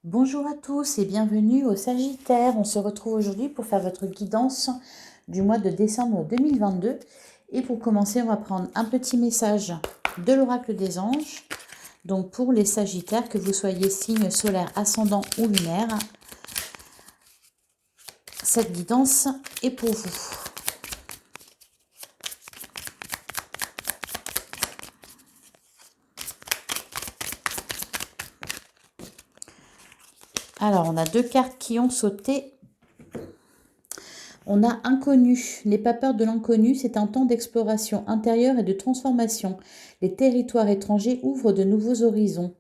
Bonjour à tous et bienvenue au Sagittaire. On se retrouve aujourd'hui pour faire votre guidance du mois de décembre 2022. Et pour commencer, on va prendre un petit message de l'oracle des anges. Donc pour les Sagittaires, que vous soyez signe solaire, ascendant ou lunaire, cette guidance est pour vous. Alors, on a deux cartes qui ont sauté. On a inconnu. N'aie pas peur de l'inconnu, c'est un temps d'exploration intérieure et de transformation. Les territoires étrangers ouvrent de nouveaux horizons.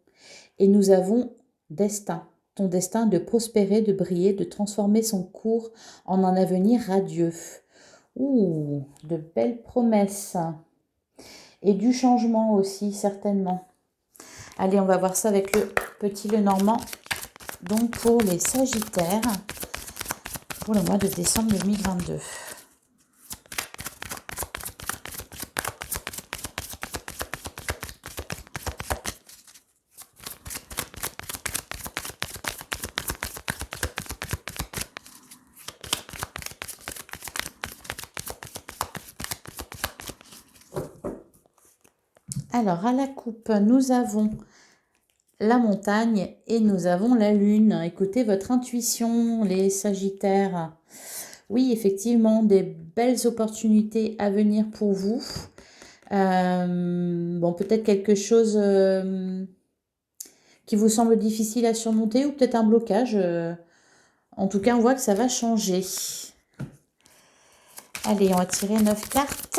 Et nous avons destin. Ton destin de prospérer, de briller, de transformer son cours en un avenir radieux. Ouh, de belles promesses. Et du changement aussi, certainement. Allez, on va voir ça avec le petit Lenormand. Donc pour les Sagittaires, pour le mois de décembre 2022. Alors, à la coupe, nous avons la montagne et nous avons la lune. Écoutez votre intuition, les Sagittaires. Oui, effectivement, des belles opportunités à venir pour vous. Bon, peut-être quelque chose qui vous semble difficile à surmonter ou peut-être un blocage. En tout cas, on voit que ça va changer. Allez, on va tirer 9 cartes.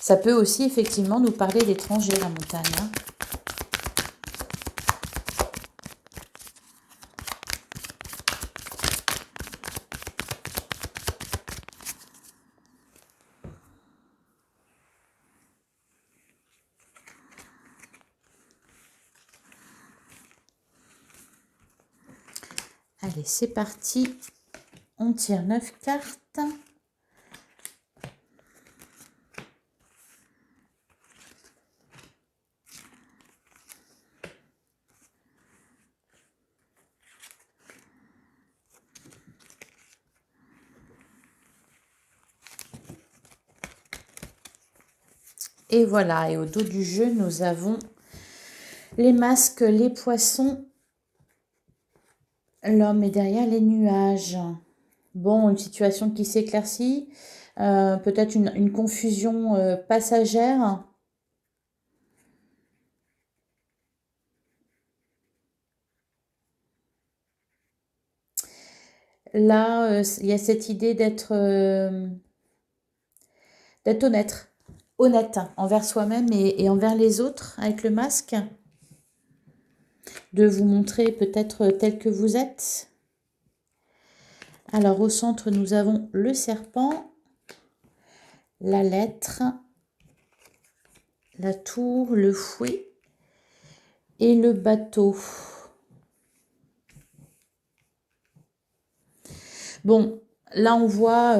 Ça peut aussi effectivement nous parler d'étrangers, la montagne. Hein. Allez, c'est parti. On tire 9 cartes. Et voilà, et au dos du jeu, nous avons les masques, les poissons. L'homme est derrière les nuages. Bon, une situation qui s'éclaircit. Peut-être une confusion passagère. Là, il y a cette idée d'être honnête envers soi-même et envers les autres avec le masque. De vous montrer peut-être tel que vous êtes. Alors, au centre, nous avons le serpent, la lettre, la tour, le fouet et le bateau. Bon, là, on voit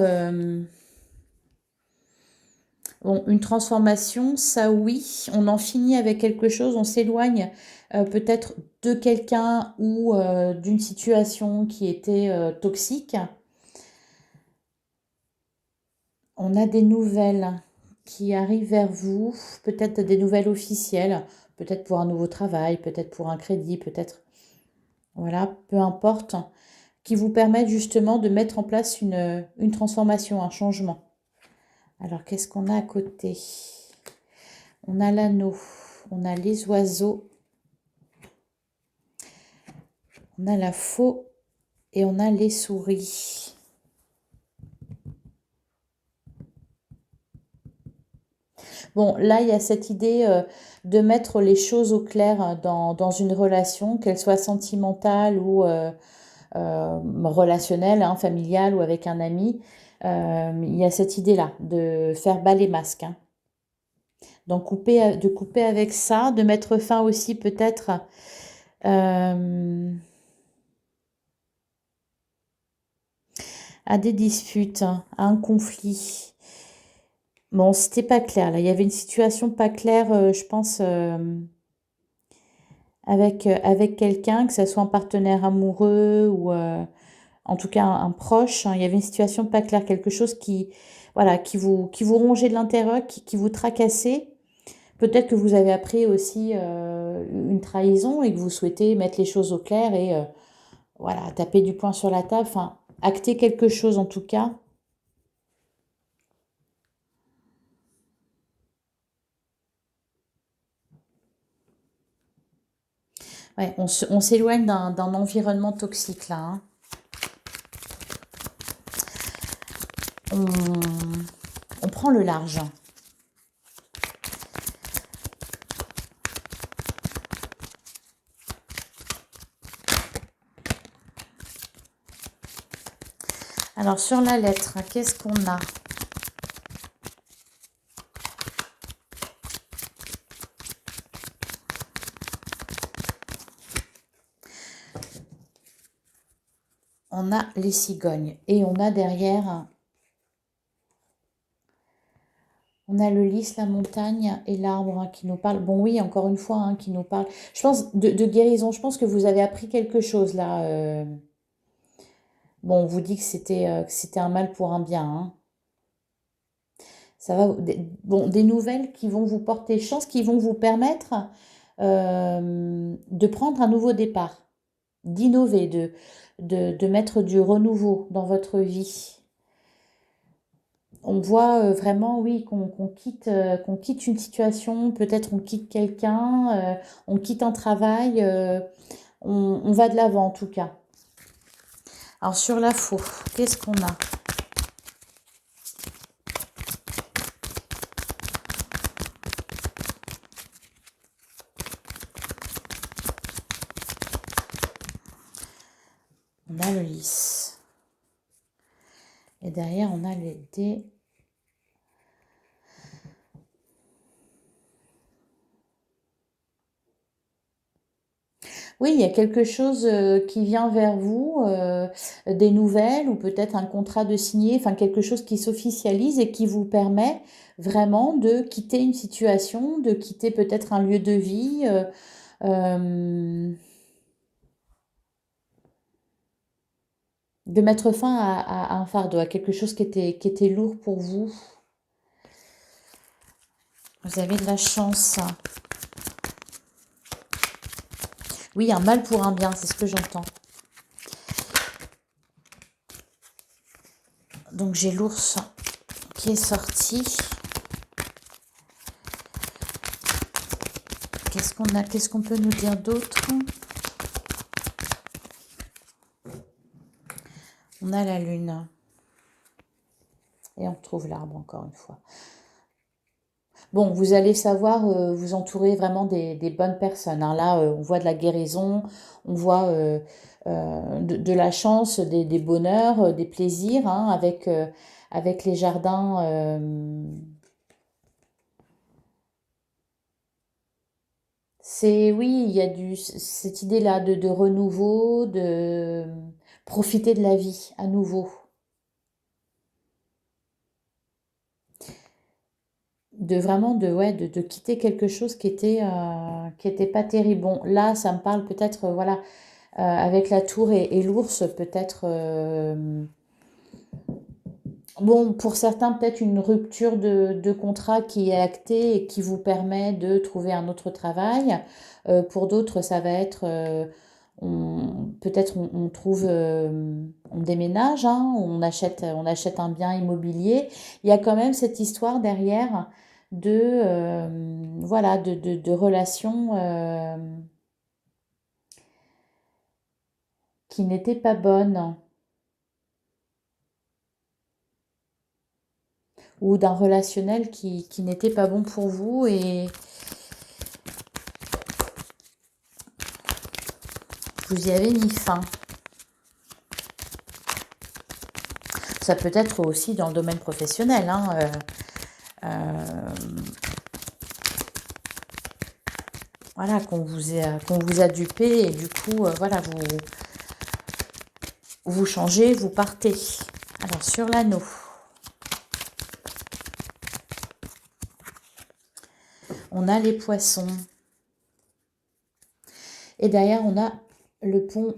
bon, une transformation, ça oui. On en finit avec quelque chose, on s'éloigne peut-être de quelqu'un ou d'une situation qui était toxique. On a des nouvelles qui arrivent vers vous, peut-être des nouvelles officielles, peut-être pour un nouveau travail, peut-être pour un crédit, peut-être, voilà, peu importe, qui vous permettent justement de mettre en place une transformation, un changement. Alors, qu'est-ce qu'on a à côté? On a l'anneau, on a les oiseaux, on a la faux et on a les souris. Bon, là, il y a cette idée de mettre les choses au clair dans une relation, qu'elle soit sentimentale ou relationnelle, hein, familiale ou avec un ami. Il y a cette idée-là de faire bas les masques. Hein. Donc, de couper avec ça, de mettre fin aussi peut-être à des disputes, hein, à un conflit. Bon, c'était pas clair. Là, il y avait une situation pas claire, je pense, avec quelqu'un, que ce soit un partenaire amoureux ou en tout cas un proche, hein. Il y avait une situation pas claire, quelque chose qui, voilà, qui vous rongeait de l'intérieur, qui vous tracassait. Peut-être que vous avez appris aussi une trahison et que vous souhaitez mettre les choses au clair et voilà, taper du poing sur la table, enfin, acter quelque chose en tout cas. Ouais, on s'éloigne d'un environnement toxique là, hein. On, on prend le large. Alors sur la lettre, qu'est-ce qu'on a? On a les cigognes et on a derrière, on a le lys, la montagne et l'arbre, hein, qui nous parle. Bon oui, encore une fois, hein, qui nous parle. Je pense de guérison. Je pense que vous avez appris quelque chose là. Bon, on vous dit que c'était un mal pour un bien, hein. Ça va, bon, des nouvelles qui vont vous porter chance, qui vont vous permettre de prendre un nouveau départ, d'innover, de mettre du renouveau dans votre vie. On voit vraiment, oui, qu'on quitte une situation, peut-être on quitte quelqu'un, on quitte un travail, on va de l'avant en tout cas. Alors sur la faux, qu'est-ce qu'on a? On a le lys. Et derrière, on a les dés. Oui, il y a quelque chose qui vient vers vous, des nouvelles ou peut-être un contrat de signer, enfin quelque chose qui s'officialise et qui vous permet vraiment de quitter une situation, de quitter peut-être un lieu de vie, euh, de mettre fin à un fardeau, à quelque chose qui était lourd pour vous. Vous avez de la chance. Oui, un mal pour un bien, c'est ce que j'entends. Donc j'ai l'ours qui est sorti. Qu'est-ce qu'on a? Qu'est-ce qu'on peut nous dire d'autre? On a la lune. Et on retrouve l'arbre encore une fois. Bon, vous allez savoir vous entourer vraiment des bonnes personnes, hein. Là, on voit de la guérison, on voit de la chance, des bonheurs, des plaisirs, hein, avec les jardins. C'est oui, il y a cette idée-là de renouveau, de profiter de la vie à nouveau. De vraiment de quitter quelque chose qui était pas terrible. Bon, là, ça me parle peut-être, voilà, avec la tour et l'ours, peut-être, bon, pour certains, peut-être une rupture de contrat qui est actée et qui vous permet de trouver un autre travail. Pour d'autres, ça va être, peut-être on trouve, on déménage, hein, on achète un bien immobilier. Il y a quand même cette histoire derrière voilà, de relations qui n'étaient pas bonnes ou d'un relationnel qui n'était pas bon pour vous et vous y avez mis fin. Ça peut être aussi dans le domaine professionnel, hein, voilà, qu'on vous a dupé et du coup, voilà, vous changez, vous partez. Alors, sur l'anneau, on a les poissons. Et derrière, on a le pont,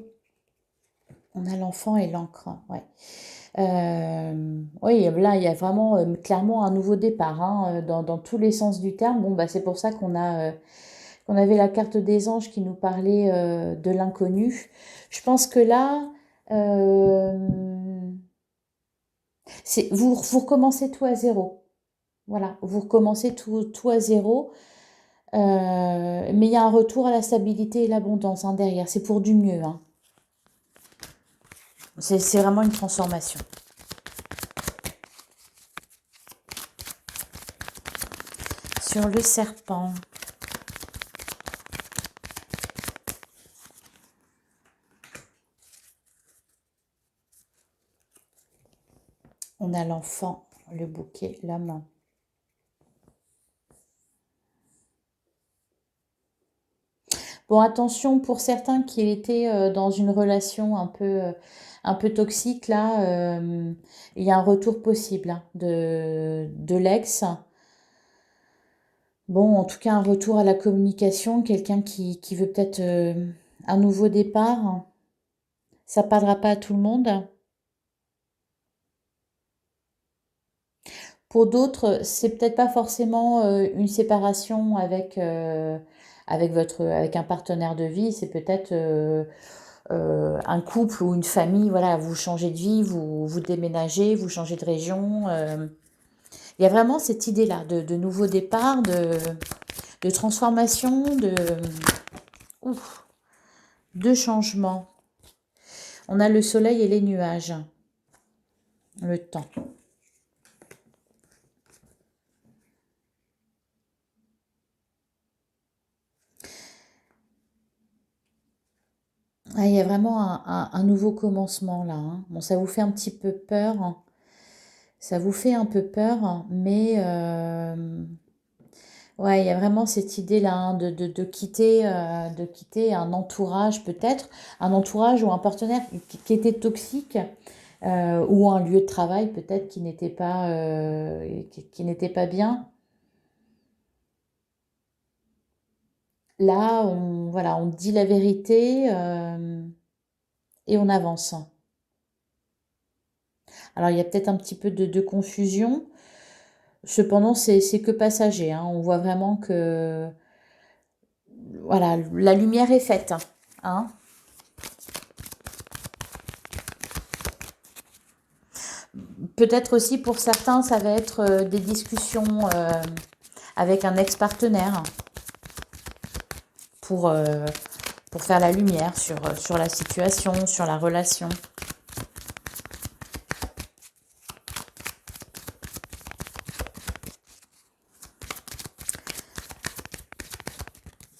on a l'enfant et l'encre. Ouais. Oui, là, il y a vraiment clairement un nouveau départ, hein, dans tous les sens du terme. Bon, bah, c'est pour ça qu'on avait la carte des anges qui nous parlait de l'inconnu. Je pense que là, euh, vous recommencez tout à zéro. Voilà, vous recommencez tout à zéro. Mais il y a un retour à la stabilité et l'abondance, hein, derrière. C'est pour du mieux, hein. C'est vraiment une transformation. Sur le serpent. On a l'enfant, le bouquet, la main. Bon, attention, pour certains qui étaient dans une relation un peu toxique, là, il y a un retour possible, hein, de l'ex. Bon, en tout cas, un retour à la communication, quelqu'un qui veut peut-être un nouveau départ. Ça parlera pas à tout le monde. Pour d'autres, c'est peut-être pas forcément une séparation avec un partenaire de vie, c'est peut-être un couple ou une famille, voilà, vous changez de vie, vous déménagez, vous changez de région. Il y a vraiment cette idée-là de nouveau départ, de transformation, ouf, de changement. On a le soleil et les nuages, le temps. Ah, il y a vraiment un nouveau commencement là, hein. Bon, ça vous fait un petit peu peur, hein. Ça vous fait un peu peur, hein, mais ouais, il y a vraiment cette idée-là, hein, de quitter un entourage peut-être, un entourage ou un partenaire qui était toxique, ou un lieu de travail peut-être qui n'était pas bien. Là, voilà, on dit la vérité et on avance. Alors, il y a peut-être un petit peu de confusion. Cependant, c'est que passager, hein. On voit vraiment que voilà, la lumière est faite, hein. Peut-être aussi pour certains, ça va être des discussions avec un ex-partenaire pour, euh, pour faire la lumière sur la situation, sur la relation.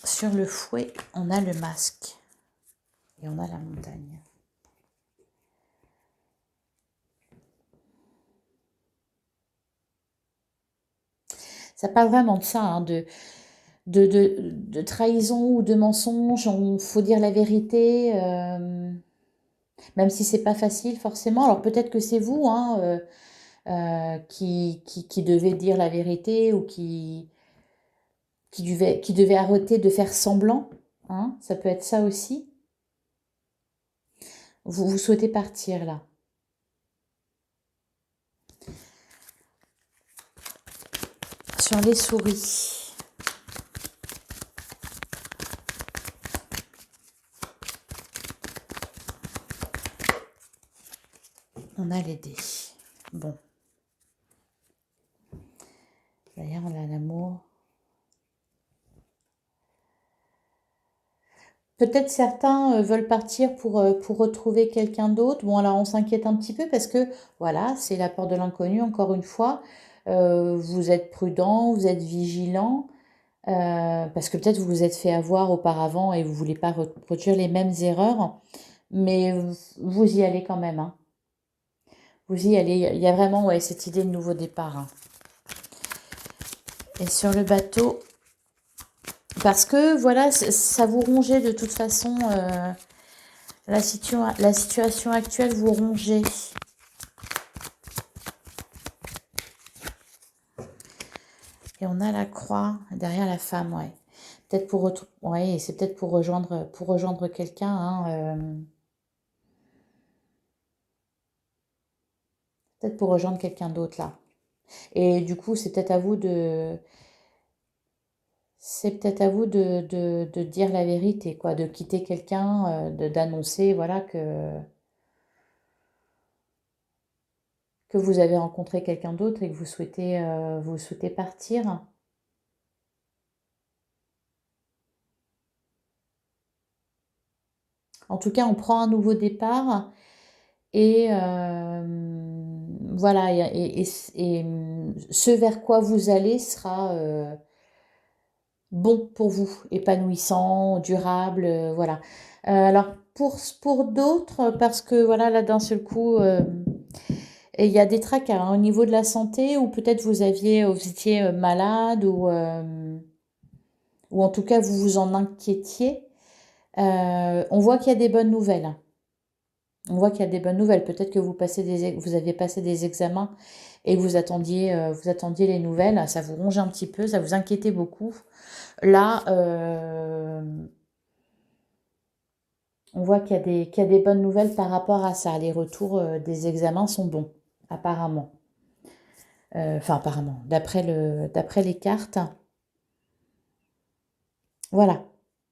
Sur le fouet, on a le masque et on a la montagne. Ça parle vraiment de ça, hein, de trahison ou de mensonge. Il faut dire la vérité, même si c'est pas facile forcément. Alors peut-être que c'est vous, hein, qui devez dire la vérité ou qui devait arrêter de faire semblant, hein. Ça peut être ça aussi. Vous souhaitez partir là. Sur les souris. On a les dés. Bon. D'ailleurs, on a l'amour. Peut-être certains veulent partir pour retrouver quelqu'un d'autre. Bon, alors on s'inquiète un petit peu parce que, voilà, c'est la peur de l'inconnu, encore une fois. Vous êtes prudent, vous êtes vigilant, parce que peut-être vous vous êtes fait avoir auparavant et vous voulez pas reproduire les mêmes erreurs. Mais vous y allez quand même, hein. Vous y allez. Il y a vraiment, ouais, cette idée de nouveau départ, hein. Et sur le bateau, parce que, voilà, ça vous rongeait de toute façon. La situation actuelle vous rongeait. Et on a la croix derrière la femme, ouais. Peut-être ouais, c'est peut-être pour rejoindre quelqu'un, hein, peut-être pour rejoindre quelqu'un d'autre là. Et du coup, c'est peut-être à vous de dire la vérité, quoi, de quitter quelqu'un, d'annoncer, voilà, que vous avez rencontré quelqu'un d'autre et que vous souhaitez partir. En tout cas, on prend un nouveau départ et voilà, ce vers quoi vous allez sera bon pour vous, épanouissant, durable, voilà. Alors pour d'autres, parce que voilà, là d'un seul coup, et il y a des tracas hein, au niveau de la santé, ou peut-être vous étiez malade, ou en tout cas vous vous en inquiétiez. On voit qu'il y a des bonnes nouvelles. On voit qu'il y a des bonnes nouvelles. Peut-être que vous aviez passé des examens et que vous attendiez les nouvelles. Ça vous ronge un petit peu, ça vous inquiétait beaucoup. Là, on voit qu'il y a des bonnes nouvelles par rapport à ça. Les retours des examens sont bons, apparemment. Enfin, apparemment, d'après les cartes. Voilà.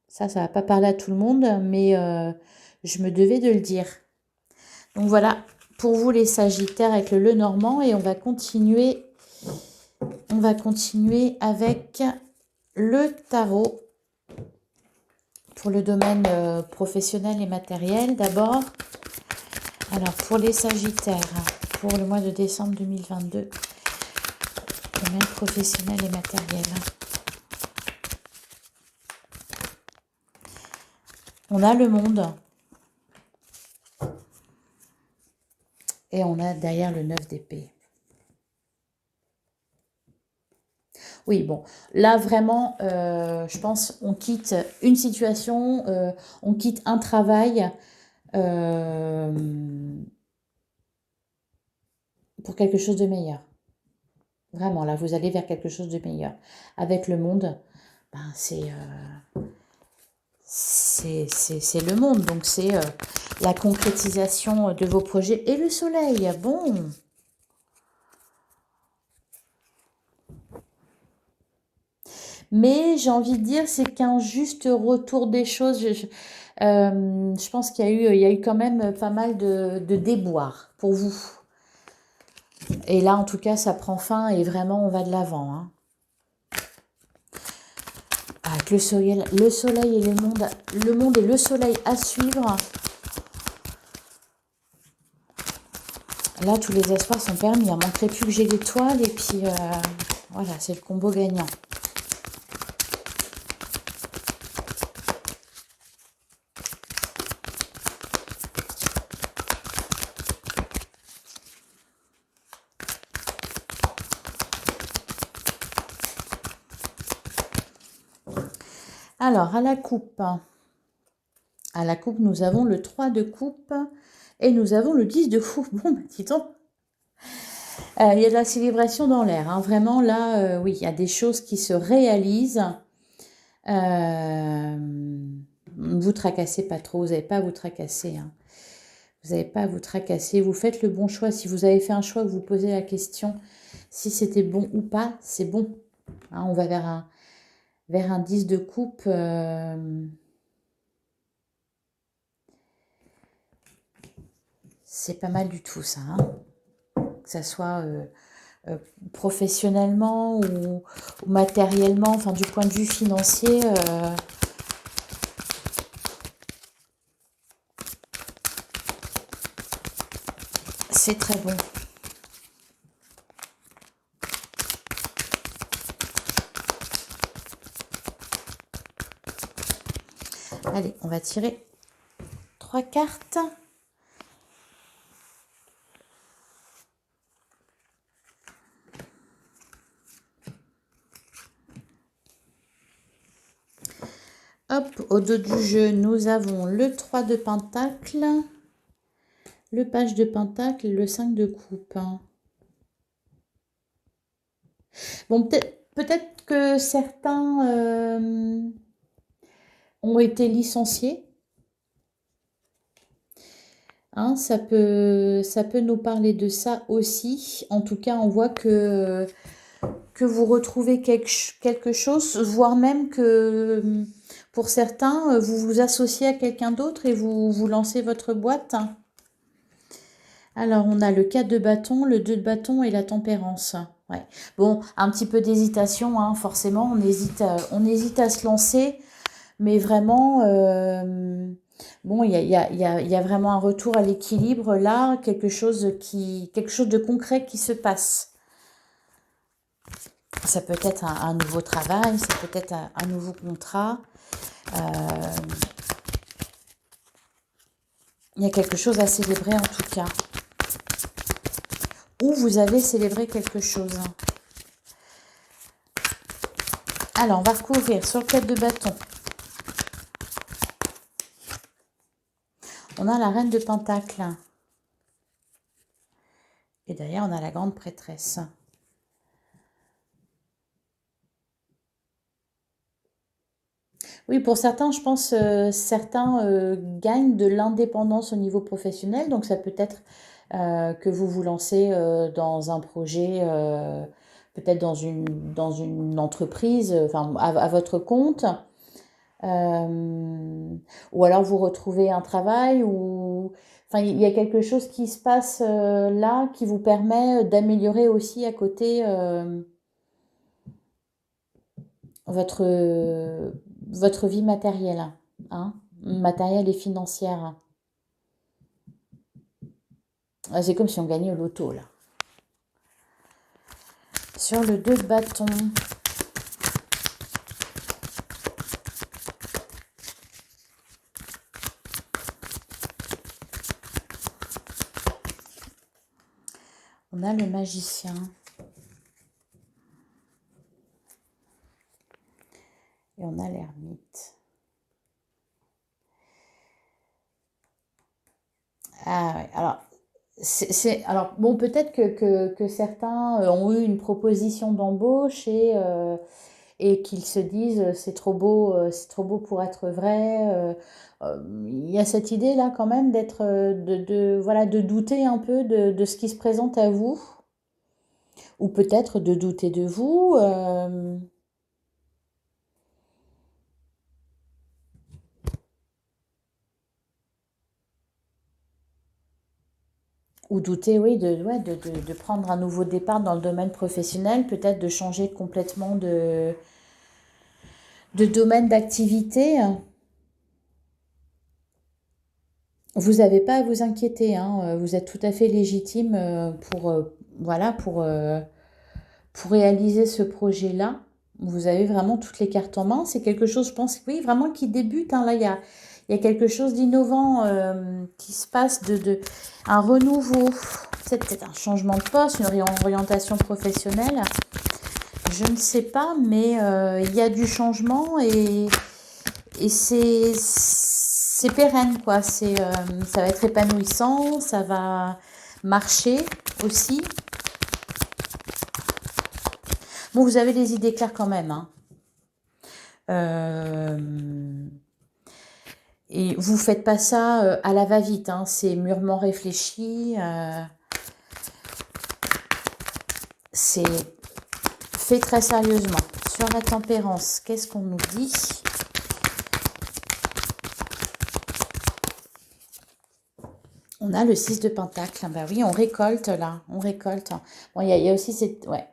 Ça va pas parler à tout le monde, mais je me devais de le dire. Donc voilà, pour vous les Sagittaires avec le Lenormand, et on va continuer avec le tarot pour le domaine professionnel et matériel d'abord. Alors pour les Sagittaires, pour le mois de décembre 2022, domaine professionnel et matériel. On a le monde. Et on a derrière le 9 d'épée. Oui, bon, là vraiment, je pense, on quitte une situation, on quitte un travail pour quelque chose de meilleur. Vraiment, là, vous allez vers quelque chose de meilleur. Avec le monde, ben, c'est le monde, donc c'est la concrétisation de vos projets. Et le soleil, bon. Mais j'ai envie de dire, c'est qu'un juste retour des choses. Je pense il y a eu quand même pas mal de déboires pour vous. Et là, en tout cas, ça prend fin et vraiment, on va de l'avant. Hein. Avec le soleil et le monde et le soleil à suivre. Là, tous les espoirs sont permis. Il ne manquerait plus que j'ai l'étoile et puis voilà, c'est le combo gagnant. Alors, à la coupe. À la coupe, nous avons le 3 de coupe et nous avons le 10 de coupe. Bon, bah, dis donc. Il y a de la célébration dans l'air. Hein. Vraiment, là, oui, il y a des choses qui se réalisent. Vous tracassez pas trop, vous n'avez pas à vous tracasser. Hein. Vous n'avez pas à vous tracasser. Vous faites le bon choix. Si vous avez fait un choix, que vous posez la question si c'était bon ou pas, c'est bon. Hein, on va vers un 10 de coupe. C'est pas mal du tout, ça. Hein. Que ça soit professionnellement ou matériellement, enfin du point de vue financier. C'est très bon. Allez, on va tirer 3 cartes. Hop, au dos du jeu, nous avons le 3 de pentacle, le page de pentacle et le 5 de coupe. Bon, peut-être que certains ont été licenciés. Hein, ça peut nous parler de ça aussi. En tout cas, on voit que vous retrouvez quelque chose, voire même que pour certains, vous vous associez à quelqu'un d'autre et vous lancez votre boîte. Alors, on a le 4 de bâton, le 2 de bâton et la tempérance. Ouais. Bon, un petit peu d'hésitation, hein, forcément, on hésite à se lancer, mais vraiment, bon, il y a vraiment un retour à l'équilibre là, quelque chose de concret qui se passe. Ça peut être un nouveau travail, ça peut être un nouveau contrat. Il y a quelque chose à célébrer en tout cas. Ou vous avez célébré quelque chose. Alors, on va recouvrir sur le 4 de bâton. On a la reine de Pentacle. Et derrière, on a la grande prêtresse. Oui, pour certains, je pense, certains gagnent de l'indépendance au niveau professionnel. Donc, ça peut être que vous vous lancez dans un projet, peut-être dans une entreprise, enfin, à votre compte. Ou alors vous retrouvez un travail ou enfin il y a quelque chose qui se passe là qui vous permet d'améliorer aussi à côté votre votre vie matérielle, hein, matérielle et financière. Ah, c'est comme si on gagnait au loto là. Sur le 2 de bâton, on a le magicien. Et on a l'ermite. Ah ouais, alors alors bon, peut-être que certains ont eu une proposition d'embauche et qu'ils se disent c'est trop beau pour être vrai. Il y a cette idée là quand même d'être, voilà, de douter un peu de ce qui se présente à vous, ou peut-être de douter de vous, ou douter, oui, ouais, de prendre un nouveau départ dans le domaine professionnel, peut-être de changer complètement de domaine d'activité. Vous n'avez pas à vous inquiéter, hein, vous êtes tout à fait légitime voilà, pour réaliser ce projet-là. Vous avez vraiment toutes les cartes en main. C'est quelque chose, je pense, oui, vraiment qui débute, hein. Là, il y a quelque chose d'innovant qui se passe, un renouveau, c'est peut-être un changement de poste, une réorientation professionnelle. Je ne sais pas, mais il y a du changement et c'est pérenne, quoi. Ça va être épanouissant, ça va marcher aussi. Bon, vous avez des idées claires quand même, hein. Euh, et vous faites pas ça à la va-vite, hein. C'est mûrement réfléchi. C'est fait très sérieusement. Sur la tempérance, qu'est-ce qu'on nous dit? On a le 6 de Pentacle. Bah oui, on récolte là, on récolte. Bon, il y a aussi ouais.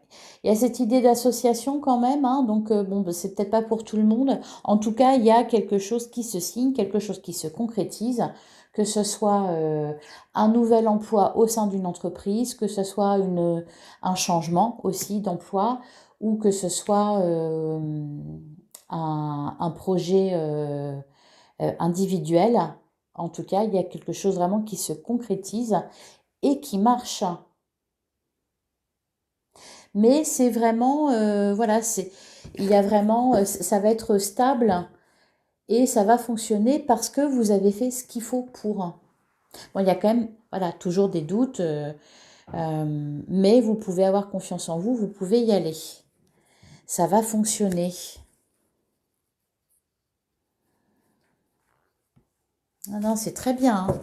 Il y a cette idée d'association quand même, hein, donc bon, bah, c'est peut-être pas pour tout le monde. En tout cas, il y a quelque chose qui se signe, quelque chose qui se concrétise, que ce soit un nouvel emploi au sein d'une entreprise, que ce soit un changement aussi d'emploi, ou que ce soit un projet individuel. En tout cas, il y a quelque chose vraiment qui se concrétise et qui marche. Mais c'est vraiment, voilà, il y a vraiment, ça va être stable et ça va fonctionner parce que vous avez fait ce qu'il faut pour. Bon, il y a quand même, voilà, toujours des doutes, mais vous pouvez avoir confiance en vous, vous pouvez y aller. Ça va fonctionner. Ah non, c'est très bien, hein.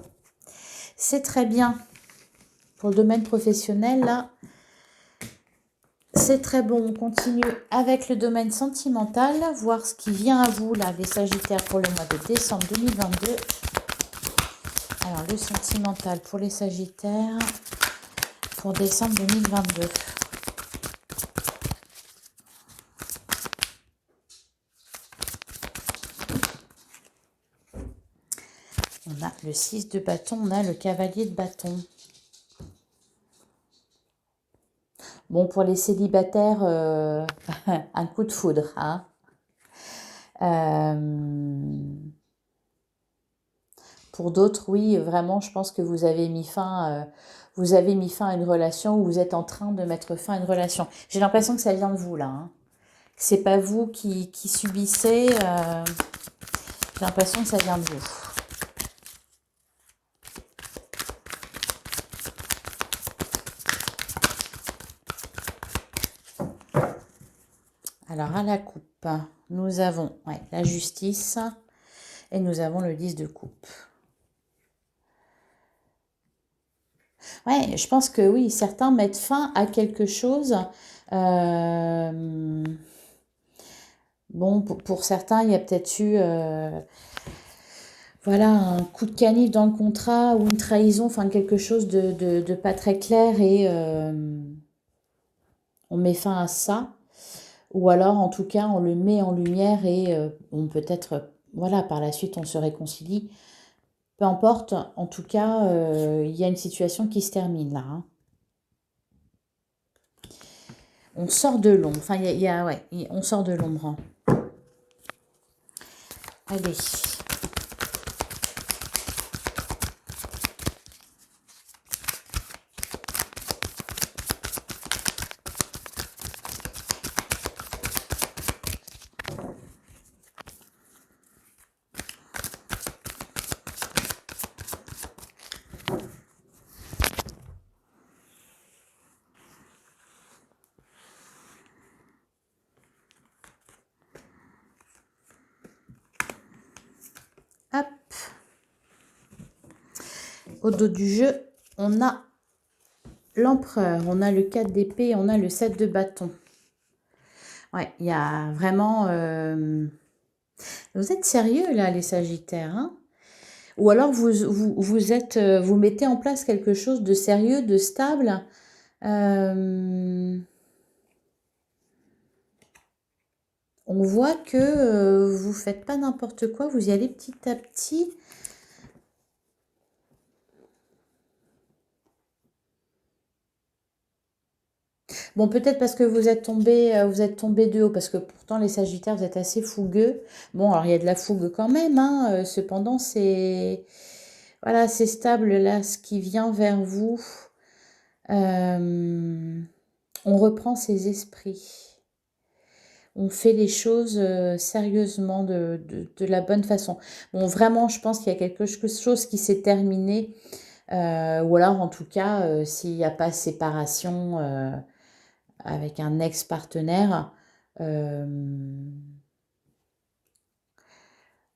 C'est très bien. Pour le domaine professionnel, là, c'est très bon. On continue avec le domaine sentimental, voir ce qui vient à vous, là, les Sagittaires, pour le mois de décembre 2022. Alors, le sentimental pour les Sagittaires pour décembre 2022. On a le 6 de bâton, on a le cavalier de bâton. Bon, pour les célibataires, un coup de foudre, hein. Pour d'autres, oui, vraiment, je pense que vous avez mis fin à une relation ou vous êtes en train de mettre fin à une relation. J'ai l'impression que ça vient de vous, là, hein. C'est pas vous qui subissez. J'ai l'impression que ça vient de vous. Alors, à la coupe, nous avons la justice et nous avons le 10 de coupe. Ouais, je pense que oui, certains mettent fin à quelque chose. Bon, pour certains, il y a peut-être eu voilà, un coup de canif dans le contrat ou une trahison, enfin quelque chose de pas très clair et on met fin à ça. Ou alors, en tout cas, on le met en lumière et on peut-être, voilà, par la suite, on se réconcilie. Peu importe, en tout cas, il y a une situation qui se termine là, hein. On sort de l'ombre. Enfin, on sort de l'ombre, hein. Allez. Hop. Au dos du jeu, on a l'empereur, on a le 4 d'épée, on a le 7 de bâton. Ouais, il y a vraiment... Vous êtes sérieux là, les Sagittaires, hein? Ou alors vous mettez en place quelque chose de sérieux, de stable. On voit que vous faites pas n'importe quoi, vous y allez petit à petit. Bon, peut-être parce que vous êtes tombé de haut, parce que pourtant les Sagittaires, vous êtes assez fougueux. Bon, alors il y a de la fougue quand même, hein, cependant, voilà, c'est stable là, ce qui vient vers vous. On reprend ses esprits. On fait les choses sérieusement de la bonne façon. Bon, vraiment, je pense qu'il y a quelque chose qui s'est terminé. Ou alors, en tout cas, s'il n'y a pas séparation avec un ex-partenaire, on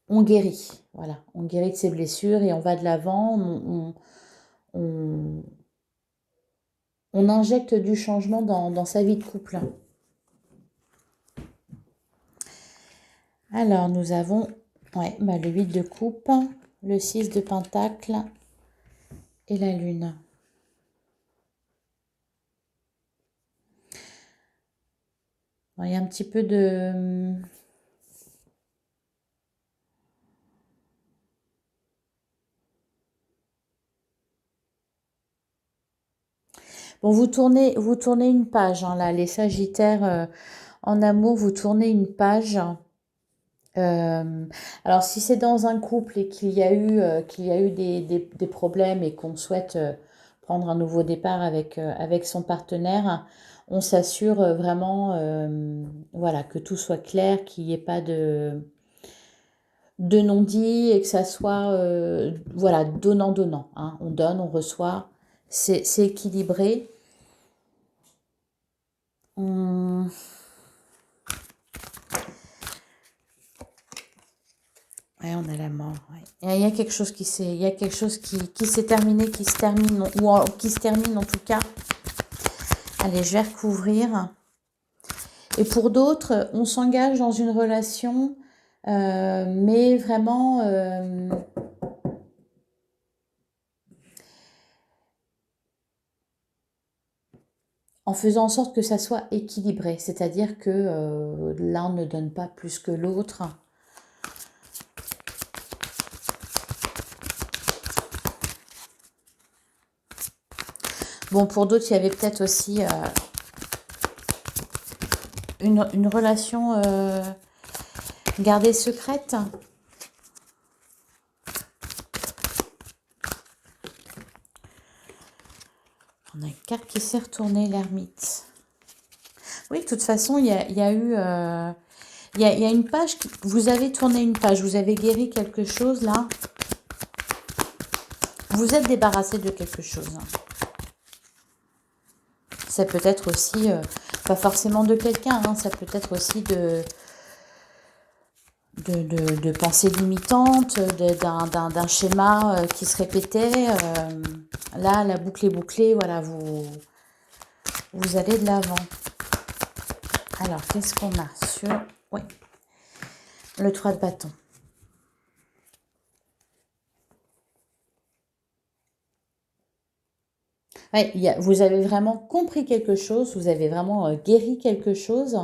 guérit. Voilà, on guérit de ses blessures et on va de l'avant. On, on injecte du changement dans sa vie de couple. Alors, nous avons le 8 de coupe, le 6 de pentacle et la lune. Alors, il y a un petit peu de... Bon, vous tournez une page, hein, là, les Sagittaires en amour, vous tournez une page. Alors, si c'est dans un couple et qu'il y a eu des problèmes et qu'on souhaite prendre un nouveau départ avec son partenaire, on s'assure vraiment voilà, que tout soit clair, qu'il n'y ait pas de non-dit et que ça soit voilà, donnant-donnant, hein. On donne, on reçoit, c'est équilibré. Ouais, on a la mort. Ouais. Il y a quelque chose qui s'est, il y a quelque chose qui s'est terminé, qui se termine, qui se termine en tout cas. Allez, je vais recouvrir. Et pour d'autres, on s'engage dans une relation, mais vraiment en faisant en sorte que ça soit équilibré. C'est-à-dire que l'un ne donne pas plus que l'autre. Bon, pour d'autres, il y avait peut-être aussi une relation gardée secrète. On a une carte qui s'est retournée, l'ermite. Oui, de toute façon, il y a eu... il y a une page, vous avez tourné une page, vous avez guéri quelque chose là. Vous êtes débarrassé de quelque chose. Ça peut être aussi, pas forcément de quelqu'un, hein, ça peut être aussi de pensées limitantes, d'un schéma qui se répétait. Là, la boucle est bouclée, voilà, vous allez de l'avant. Alors, qu'est-ce qu'on a sur... Oui, le 3 de bâton. Ouais, vous avez vraiment compris quelque chose, vous avez vraiment guéri quelque chose.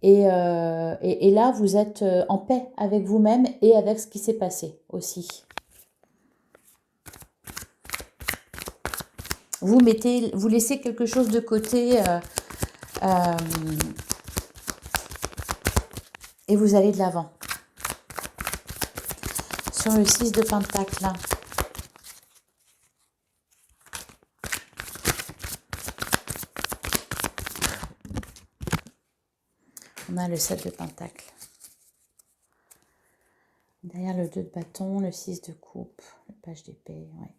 Et là, vous êtes en paix avec vous-même et avec ce qui s'est passé aussi. Vous laissez quelque chose de côté et vous allez de l'avant. Sur le 6 de Pentacle, là. On a le 7 de Pentacle. Derrière le 2 de bâton, le 6 de coupe, le page d'épée, ouais.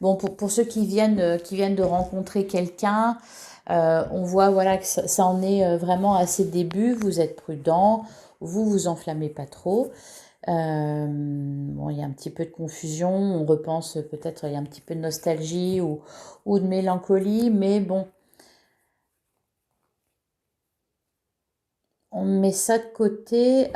Bon, pour ceux qui viennent de rencontrer quelqu'un, on voit voilà, que ça en est vraiment à ses débuts. Vous êtes prudent, vous enflammez pas trop. Bon, il y a un petit peu de confusion, on repense peut-être, il y a un petit peu de nostalgie ou de mélancolie, mais bon, on met ça de côté.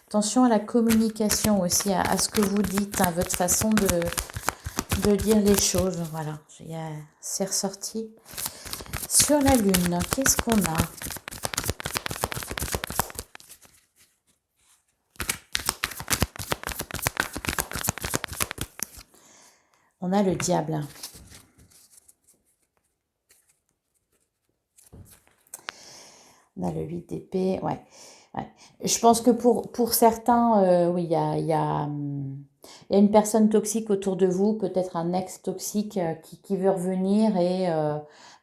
Attention à la communication aussi, à ce que vous dites, à votre façon de dire les choses. Voilà, c'est ressorti. Sur la lune, qu'est-ce qu'on a? On a le diable. On a le 8 d'épée, ouais. Je pense que pour certains, oui, il y a une personne toxique autour de vous, peut-être un ex toxique qui veut revenir et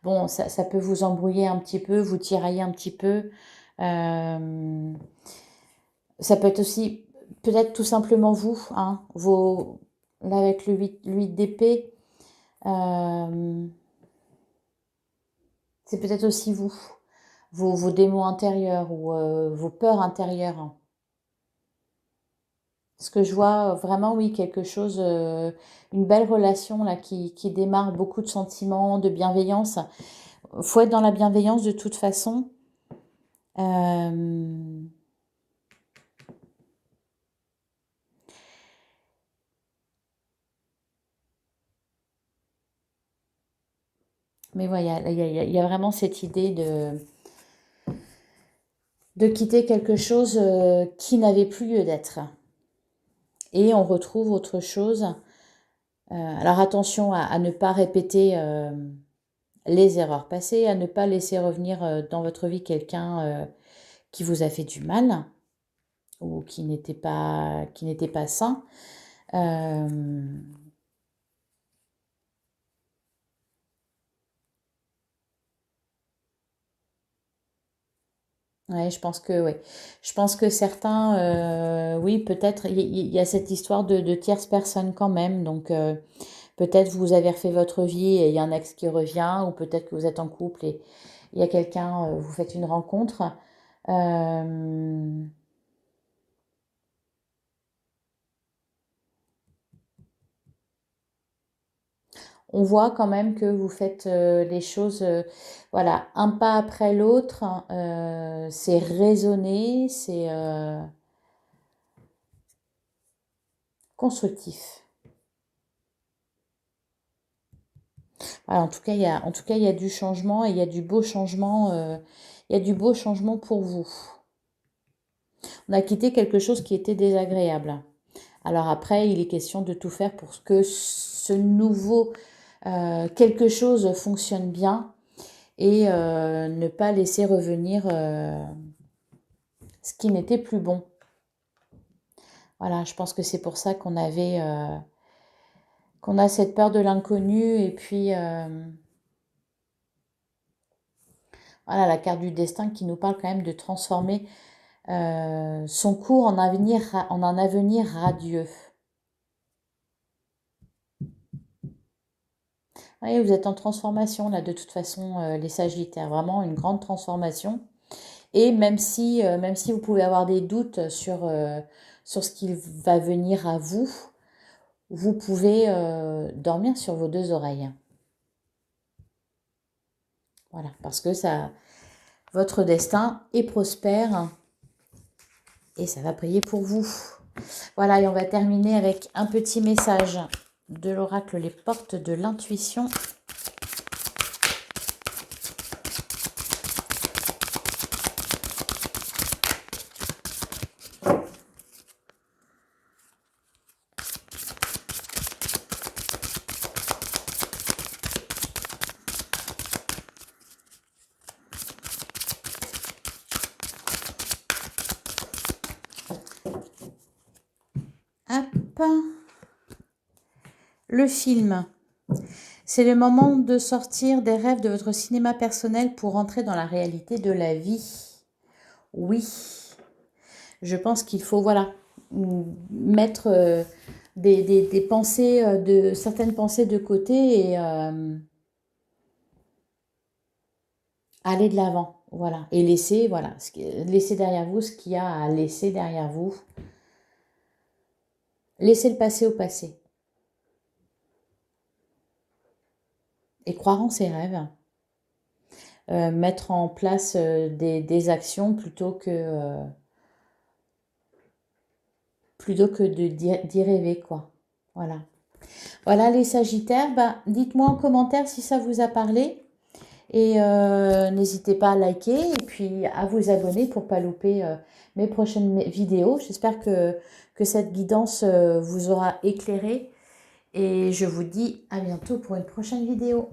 bon, ça peut vous embrouiller un petit peu, vous tirailler un petit peu. Ça peut être aussi, peut-être tout simplement vous, hein, là avec le 8 d'épée, c'est peut-être aussi vous, vos démons intérieurs ou vos peurs intérieures, hein. Parce que je vois vraiment, oui, quelque chose, une belle relation là qui démarre, beaucoup de sentiments, de bienveillance. Faut être dans la bienveillance de toute façon. Mais voilà, il y a vraiment cette idée de quitter quelque chose qui n'avait plus lieu d'être. Et on retrouve autre chose. Alors attention à ne pas répéter les erreurs passées, à ne pas laisser revenir dans votre vie quelqu'un qui vous a fait du mal ou qui n'était pas sain. Ouais, je pense que ouais. Je pense que certains, oui, peut-être, il y a cette histoire de tierce personne quand même. Donc, peut-être vous avez refait votre vie et il y a un ex qui revient, ou peut-être que vous êtes en couple il y a quelqu'un, vous faites une rencontre. On voit quand même que vous faites les choses, voilà, un pas après l'autre. C'est raisonné, c'est constructif. Voilà, en tout cas, il y a du changement et il y a du beau changement. Il y a du beau changement pour vous. On a quitté quelque chose qui était désagréable. Alors après, il est question de tout faire pour que ce nouveau quelque chose fonctionne bien et ne pas laisser revenir ce qui n'était plus bon. Voilà, je pense que c'est pour ça qu'on a cette peur de l'inconnu et puis voilà la carte du destin qui nous parle quand même de transformer son cours en un avenir radieux. Oui, vous êtes en transformation là de toute façon les Sagittaires, vraiment une grande transformation. Et même si vous pouvez avoir des doutes sur ce qui va venir à vous, vous pouvez dormir sur vos deux oreilles. Voilà, parce que votre destin est prospère et ça va prier pour vous. Voilà, et on va terminer avec un petit message de l'oracle Les Portes de l'Intuition. Hop. Le film. C'est le moment de sortir des rêves de votre cinéma personnel pour entrer dans la réalité de la vie. Oui, je pense qu'il faut, voilà, mettre des pensées, certaines pensées de côté et aller de l'avant. Voilà. Et laisser, voilà, laisser derrière vous ce qu'il y a à laisser derrière vous. Laisser le passé au passé. Et croire en ses rêves. Mettre en place des actions plutôt que d'y rêver, quoi. Voilà. Voilà les Sagittaires, bah, dites-moi en commentaire si ça vous a parlé et n'hésitez pas à liker et puis à vous abonner pour ne pas louper mes prochaines vidéos. J'espère que cette guidance vous aura éclairé et je vous dis à bientôt pour une prochaine vidéo.